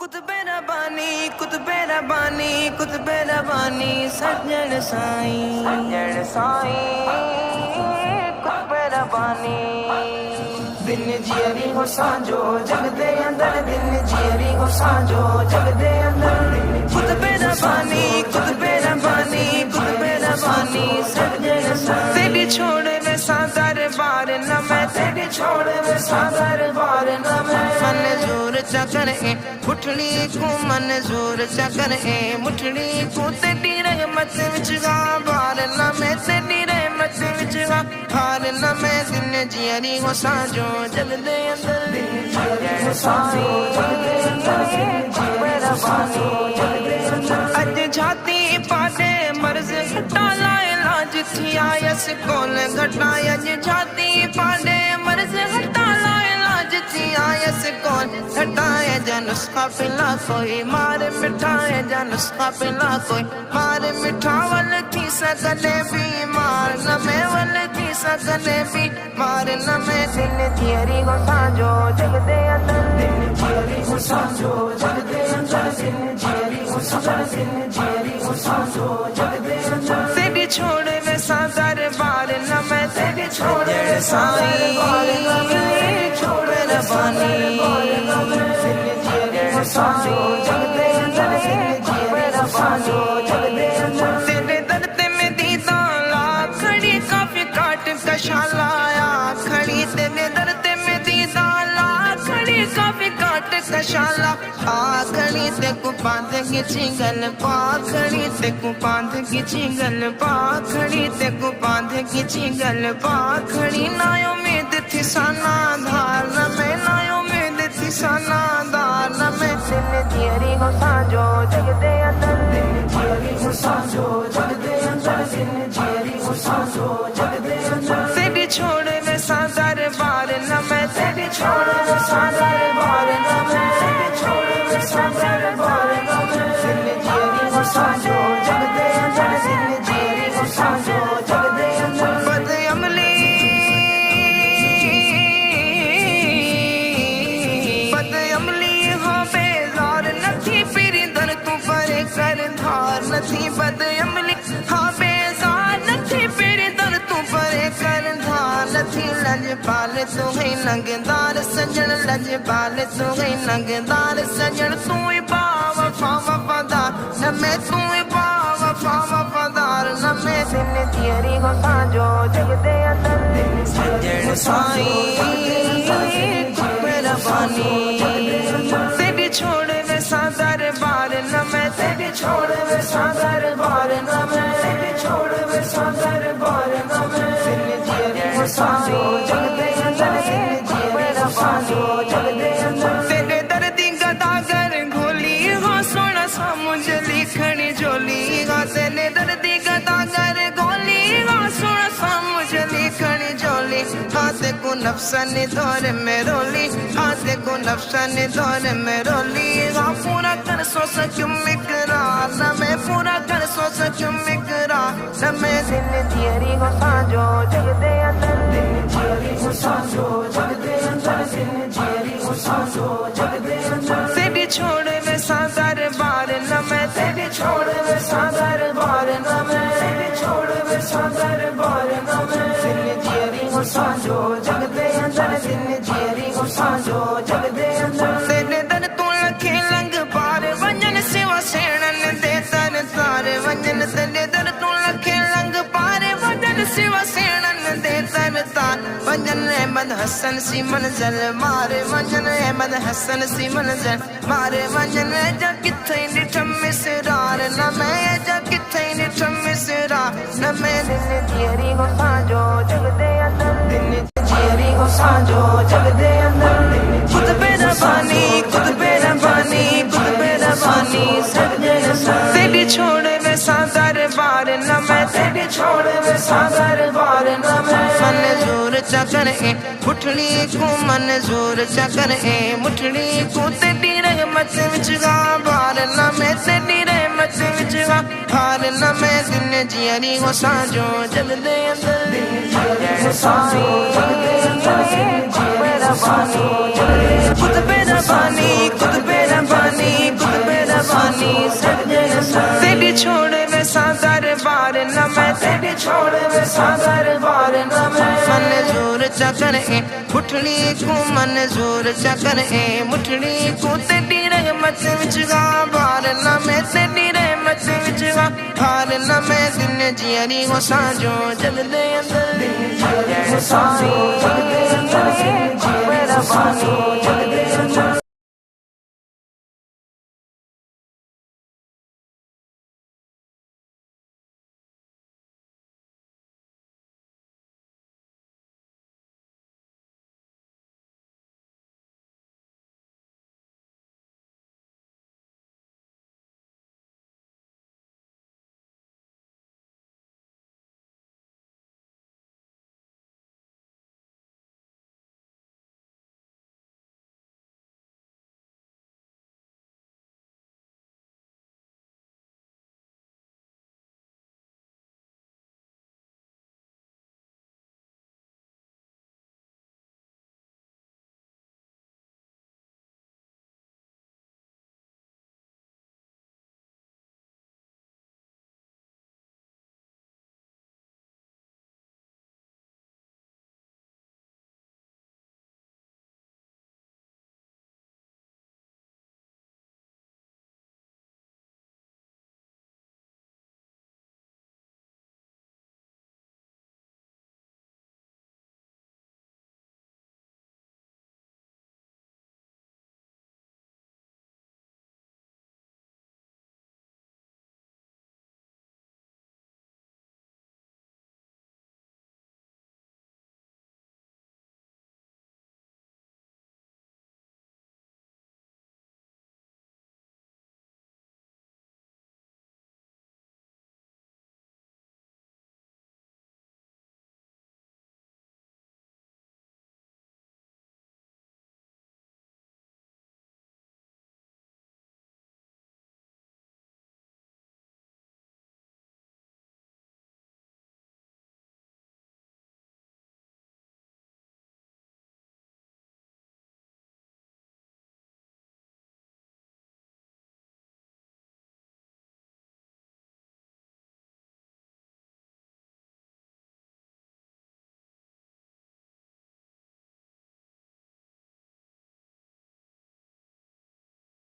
कुतुबे रबानी कुतुबे रबानी कुतुबे रबानी सजण साईं कुतुबे रबानी दिन जियरी हो सांजो जग दे अंदर दिन जियरी हो सांजो जग दे अंदर कुतुबे रबानी कुतुबे रबानी कुतुबे रबानी सजण साईं तेरी छोड़ वे सादर बार न मैं तेरी छोड़ वे सादर बार न मैं मन जोर चकर मुठड़ी को मन जोर चकर मुठड़ी को तेरी रहमत विच गा बार न मैं तेरी रहमत विच गा बार न मैं दिन जियरी हो सांजो जग दे अंदर दिन जियरी हो सांजो जग दे अंदर कुतुबे रबानी अज जाती पादे मर्ज घटा लाए लाज थी आयस कोल घटा अज जाती पादे मर्ज घटा लाए लाज थी आयस कोल घटाए जा नुस्खा पिला कोई मार मिठाए जा नुस्खा पिला कोई मार मिठावल थी सकने भी मार न मैं वल थी सकने भी मार न मैं दिन जियरी हो सांजो जग दे अंदर दिन जियरी हो सांजो जग दे अंदर दिन जियरी हो सांजो दिन जियरी हो सांजो जग दे अंदर तेरी छोड़ वे सादर बार न मैं तेरी छोड़ वे साईं छोड़ रबानी सांजो जग दे अंदर जियरी हो सांजो जग दे अंदर तेरे दर ते में दीदा ला खड़ी काफी काट कशा लाया खड़ी तेरे दर ते में दीदा ला खड़ी काफी काट कशा ला आखड़ी ते को बांध की चिंगल पाखड़ी ते को बांध की चिंगल पाखड़ी ते को बांध की चिंगल पाखड़ी ना उम्मीद थी साना धार न मैं ना उम्मीद थी साना धार न मैं दिन जियरी हो सांजो जग दे अंदर दिन जियरी हो सांजो जग दे अंदर दिन जियरी हो सांजो जग दे अंदर तेरी छोड़ वे सादर बार न मैं तेरी छोड़ वे सादर बार न मैं तेरी छोड़ वे सादर बार न मैं दिन जियरी हो सांजो जग दे अंदर दिन जियरी हो सांजो जग दे अंदर बदअमली हो बेजार नथी पीरी दर तू परे कर धार नथी बदअमली हाँ बेजार नथी पीरी दर तू परे कर धार नथी लजपाल तू है नंगदार सजन लजपाल तू है नंगदार सजन तू ही वफा वफादार न मैं तू ही वफा वफादार न मैं दिन जियरी हो सांजो जग दे अंदर दिन सजन साईं कुतुबे रबानी तेरी छोड़ वे सादर बार न मैं तेरी छोड़ वे सादर बार न मैं तेरी छोड़ वे सादर बार न मैं दिन जियरी हो सांजो जग दे अंदर दिन जियरी हो सांजो जग दे अंदर तेरे दर्दी गदागर घोली हो सोना सा मुझे लिखनी जोली गा तेरे दर्दी गदागर घोली हो सोना सा मुझे लिखनी जोली हाथे को नफसन दौर में रोली हाथे को नफसन दौर में रोली हाँ पूरा कर सो सक्यूं इकरार न मैं पूरा कर सो सक्यूं इकरार न मैं दिन जियरी हो सांजो जग दे अंदर दिन जियरी हो सांजो जग दे अंदर दिन जियरी हो सांजो जग दे अंदर तेरी छोड़ वे सादर बार न मैं तेरी छोड़ वे सादर बार न मैं तेरी छोड़ वे सादर बार न मैं दिन जियरी हो सांजो जग दे अंदर दिन जियरी हो सांजो जग दे अंदर तेरे दर तू लखे लंग पार वंजन सिवा सेणन दे तर तार वंजन तेरे दर तू लखे लंग पार वंजन सिवा सेणन दे तर तार वंजन अहमद हसन सी मंजल मारे वंजन अहमद हसन सी मंजल मारे वंजन जा किथे निठम मिसरार न मैं जा किथे निठम मिसरार न मैं दिन जियरी हो सांजो जग दे अंदर दिन जियरी हो सांजो जग दे अंदर कुतुबे रबानी कुतुबे रबानी कुतुबे रबानी सजन साईं तेरी छोड़ वे सादर बार न मैं तेरी छोड़ वे सादर बार न मैं मन जोर चकर मुठड़ी को मन जोर चकर मुठड़ी को तेरी रहमत विच गा बार न मैं तेरी रहमत विच गा बार न मैं दिन जियरी हो सांजो जग दे अंदर दिन जियरी हो सांजो जग दे अंदर कुतुबे रबानी कुतुबे रबानी कुतुबे रबानी सागर बार न में मंजूर चकर ए मुठड़ी को मंजूर चकर ए मुठड़ी को तेरी रहमत विच गा बार न में तेरी रहमत विच गा हार न में दिन जियरी को साजो जग दे अंदर जय साईं मेरा बानी जग दे अंदर